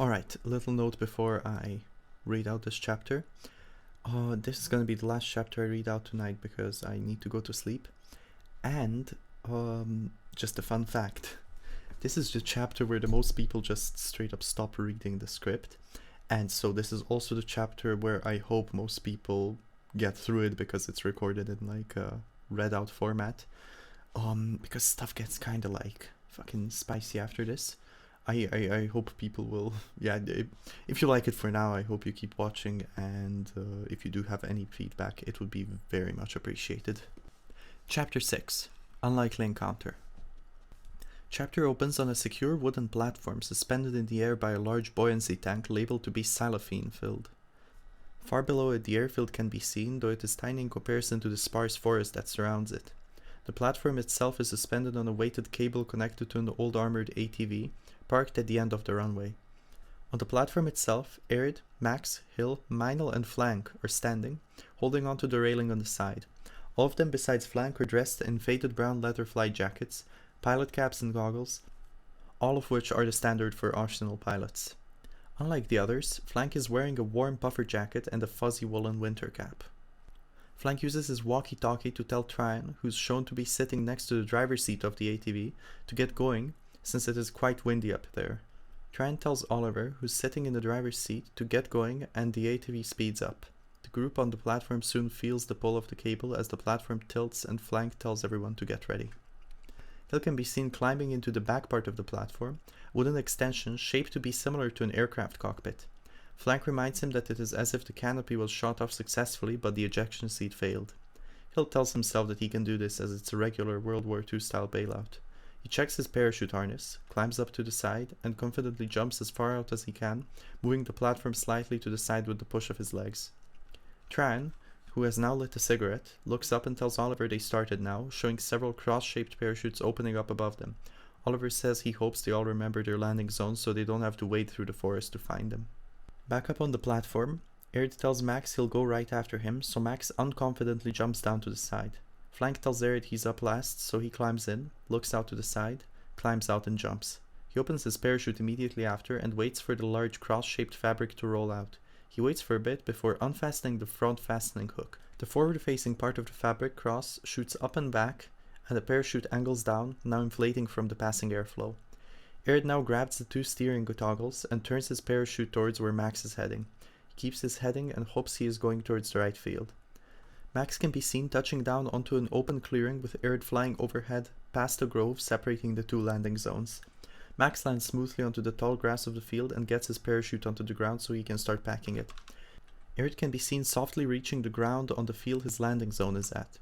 Alright, a little note before I read out this chapter. This is gonna be the last chapter I read out tonight because I need to go to sleep. And, just a fun fact. This is the chapter where the most people just straight up stop reading the script. And so this is also the chapter where I hope most people get through it because it's recorded in like a read out format. Because stuff gets kinda like fucking spicy after this. I hope people will, if you like it for now, I hope you keep watching, and if you do have any feedback, it would be very much appreciated. Chapter 6, Unlikely Encounter. Chapter opens on a secure wooden platform suspended in the air by a large buoyancy tank labeled to be cellophane filled. Far below it, the airfield can be seen, though it is tiny in comparison to the sparse forest that surrounds it. The platform itself is suspended on a weighted cable connected to an old armored ATV, parked at the end of the runway. On the platform itself, Arid, Max, Hill, Meinl and Flank are standing, holding onto the railing on the side. All of them besides Flank are dressed in faded brown leather flight jackets, pilot caps and goggles, all of which are the standard for Arsenal pilots. Unlike the others, Flank is wearing a warm puffer jacket and a fuzzy woolen winter cap. Flank uses his walkie-talkie to tell Tryon, who's shown to be sitting next to the driver's seat of the ATV, to get going, since it is quite windy up there. Tryon tells Oliver, who's sitting in the driver's seat, to get going, and the ATV speeds up. The group on the platform soon feels the pull of the cable as the platform tilts and Flank tells everyone to get ready. Hill can be seen climbing into the back part of the platform, with an extension shaped to be similar to an aircraft cockpit. Flank reminds him that it is as if the canopy was shot off successfully, but the ejection seat failed. Hill tells himself that he can do this as it's a regular World War II style bailout. He checks his parachute harness, climbs up to the side, and confidently jumps as far out as he can, moving the platform slightly to the side with the push of his legs. Tryon, who has now lit a cigarette, looks up and tells Oliver they started now, showing several cross-shaped parachutes opening up above them. Oliver says he hopes they all remember their landing zones so they don't have to wade through the forest to find them. Back up on the platform, Arid tells Max he'll go right after him, so Max unconfidently jumps down to the side. Flank tells Arid he's up last, so he climbs in, looks out to the side, climbs out and jumps. He opens his parachute immediately after and waits for the large cross-shaped fabric to roll out. He waits for a bit before unfastening the front fastening hook. The forward-facing part of the fabric cross shoots up and back, and the parachute angles down, now inflating from the passing airflow. Arid now grabs the two steering toggles and turns his parachute towards where Max is heading. He keeps his heading and hopes he is going towards the right field. Max can be seen touching down onto an open clearing with Arid flying overhead past a grove separating the two landing zones. Max lands smoothly onto the tall grass of the field and gets his parachute onto the ground so he can start packing it. Arid can be seen softly reaching the ground on the field his landing zone is at.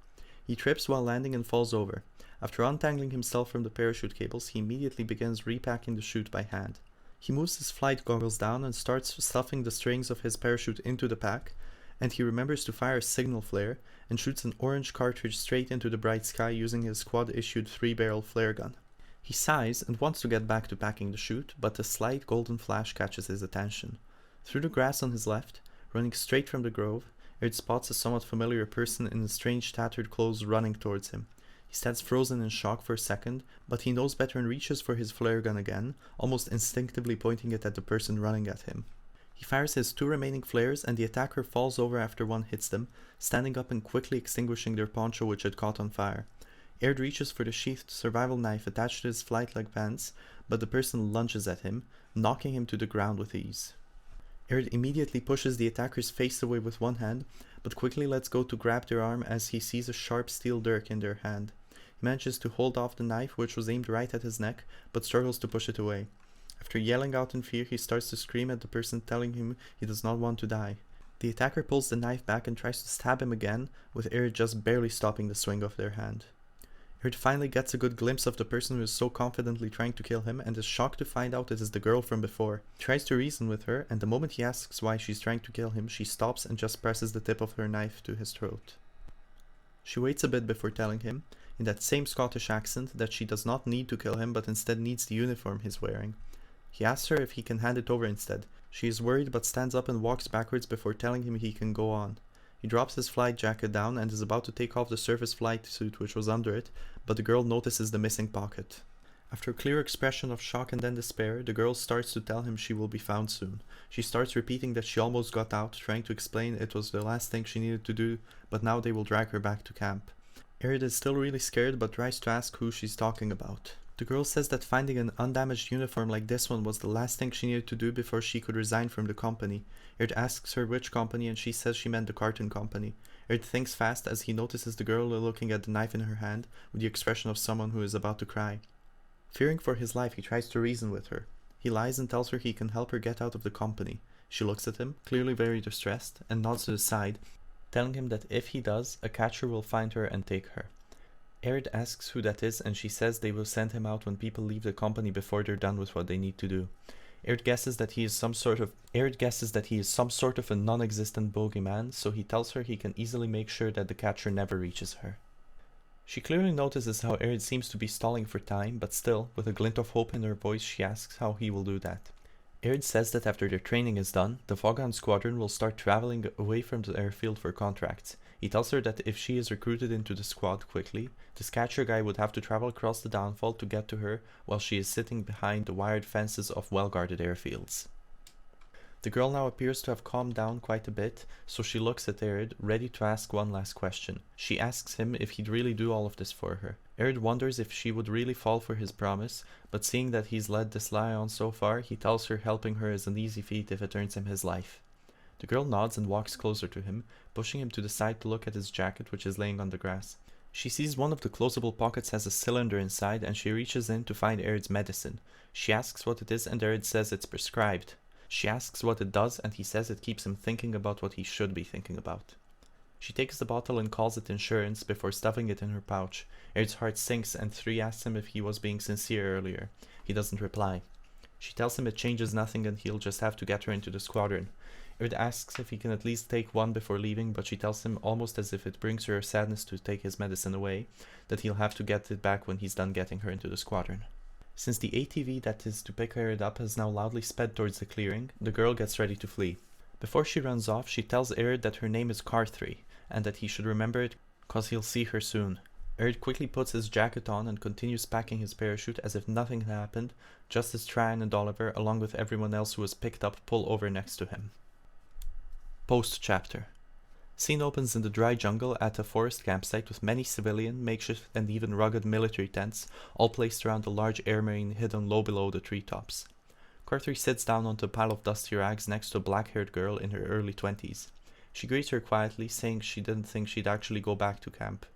He trips while landing and falls over. After untangling himself from the parachute cables, he immediately begins repacking the chute by hand. He moves his flight goggles down and starts stuffing the strings of his parachute into the pack, and he remembers to fire a signal flare and shoots an orange cartridge straight into the bright sky using his squad-issued 3-barrel flare gun. He sighs and wants to get back to packing the chute, but a slight golden flash catches his attention. Through the grass on his left, running straight from the grove, Arid spots a somewhat familiar person in strange tattered clothes running towards him. He stands frozen in shock for a second, but he knows better and reaches for his flare gun again, almost instinctively pointing it at the person running at him. He fires his two remaining flares and the attacker falls over after one hits them, standing up and quickly extinguishing their poncho which had caught on fire. Arid reaches for the sheathed survival knife attached to his flight leg pants, but the person lunges at him, knocking him to the ground with ease. Arid immediately pushes the attacker's face away with one hand, but quickly lets go to grab their arm as he sees a sharp steel dirk in their hand. He manages to hold off the knife which was aimed right at his neck, but struggles to push it away. After yelling out in fear, he starts to scream at the person telling him he does not want to die. The attacker pulls the knife back and tries to stab him again, with Arid just barely stopping the swing of their hand. Arid finally gets a good glimpse of the person who is so confidently trying to kill him and is shocked to find out it is the girl from before. He tries to reason with her, and the moment he asks why she's trying to kill him, she stops and just presses the tip of her knife to his throat. She waits a bit before telling him, in that same Scottish accent, that she does not need to kill him but instead needs the uniform he's wearing. He asks her if he can hand it over instead. She is worried but stands up and walks backwards before telling him he can go on. He drops his flight jacket down and is about to take off the surface flight suit which was under it, but the girl notices the missing pocket. After a clear expression of shock and then despair, the girl starts to tell him she will be found soon. She starts repeating that she almost got out, trying to explain it was the last thing she needed to do, but now they will drag her back to camp. Aerith is still really scared but tries to ask who she's talking about. The girl says that finding an undamaged uniform like this one was the last thing she needed to do before she could resign from the company. Aerith asks her which company and she says she meant the cartoon company. Aerith thinks fast as he notices the girl looking at the knife in her hand with the expression of someone who is about to cry. Fearing for his life, he tries to reason with her. He lies and tells her he can help her get out of the company. She looks at him, clearly very distressed, and nods to the side, telling him that if he does, a catcher will find her and take her. Aerith asks who that is, and she says they will send him out when people leave the company before they're done with what they need to do. Aerith guesses that he is some sort of a non-existent bogeyman, so he tells her he can easily make sure that the catcher never reaches her. She clearly notices how Aerith seems to be stalling for time, but still, with a glint of hope in her voice, she asks how he will do that. Aerith says that after their training is done, the Foghound Squadron will start traveling away from the airfield for contracts. He tells her that if she is recruited into the squad quickly, this catcher guy would have to travel across the downfall to get to her while she is sitting behind the wired fences of well-guarded airfields. The girl now appears to have calmed down quite a bit, so she looks at Aerith, ready to ask one last question. She asks him if he'd really do all of this for her. Aerith wonders if she would really fall for his promise, but seeing that he's led this lie on so far, he tells her helping her is an easy feat if it earns him his life. The girl nods and walks closer to him, pushing him to the side to look at his jacket, which is laying on the grass. She sees one of the closable pockets has a cylinder inside, and she reaches in to find Aerith's medicine. She asks what it is, and Aerith says it's prescribed. She asks what it does, and he says it keeps him thinking about what he should be thinking about. She takes the bottle and calls it insurance before stuffing it in her pouch. Aerith's heart sinks, and 3 asks him if he was being sincere earlier. He doesn't reply. She tells him it changes nothing and he'll just have to get her into the squadron. Aerith asks if he can at least take one before leaving, but she tells him, almost as if it brings her sadness to take his medicine away, that he'll have to get it back when he's done getting her into the squadron. Since the ATV that is to pick Aerith up has now loudly sped towards the clearing, the girl gets ready to flee. Before she runs off, she tells Aerith that her name is Carthree, and that he should remember it cause he'll see her soon. Aerith quickly puts his jacket on and continues packing his parachute as if nothing had happened, just as Tryon and Oliver, along with everyone else who was picked up, pull over next to him. Post-chapter. Scene opens in the dry jungle at a forest campsite with many civilian, makeshift and even rugged military tents, all placed around a large air marine hidden low below the treetops. Carthree sits down onto a pile of dusty rags next to a black-haired girl in her early 20s. She greets her quietly, saying she didn't think she'd actually go back to camp.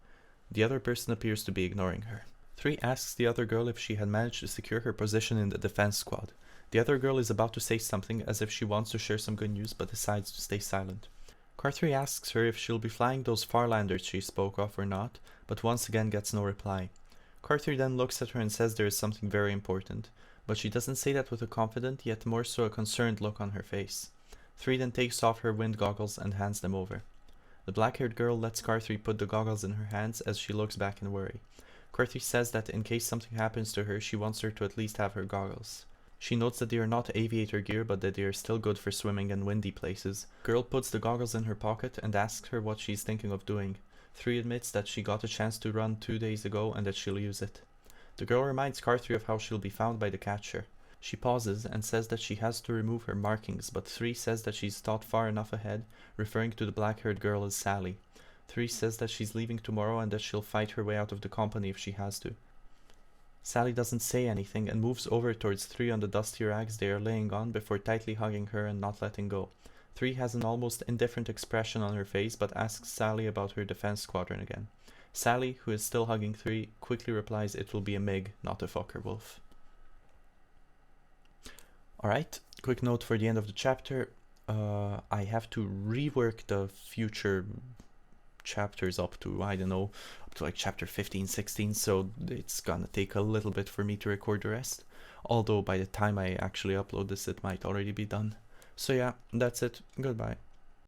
The other person appears to be ignoring her. 3 asks the other girl if she had managed to secure her position in the defense squad. The other girl is about to say something as if she wants to share some good news but decides to stay silent. Carthree asks her if she'll be flying those Farlanders she spoke of or not, but once again gets no reply. Carthree then looks at her and says there is something very important, but she doesn't say that with a confident, yet more so a concerned look on her face. 3 then takes off her wind goggles and hands them over. The black-haired girl lets Carthree put the goggles in her hands as she looks back in worry. Carthree says that in case something happens to her, she wants her to at least have her goggles. She notes that they are not aviator gear, but that they are still good for swimming in windy places. Girl puts the goggles in her pocket and asks her what she's thinking of doing. 3 admits that she got a chance to run 2 days ago and that she'll use it. The girl reminds Carthree of how she'll be found by the catcher. She pauses and says that she has to remove her markings, but 3 says that she's thought far enough ahead, referring to the black-haired girl as Sally. 3 says that she's leaving tomorrow and that she'll fight her way out of the company if she has to. Sally doesn't say anything and moves over towards 3 on the dusty rags they are laying on before tightly hugging her and not letting go. 3 has an almost indifferent expression on her face but asks Sally about her defense squadron again. Sally, who is still hugging 3, quickly replies it will be a MiG, not a Fokker Wolf. Alright, quick note for the end of the chapter. I have to rework the future chapters up to, I don't know, up to like chapter 15, 16, so it's gonna take a little bit for me to record the rest. Although by the time I actually upload this, it might already be done. So yeah, that's it. Goodbye.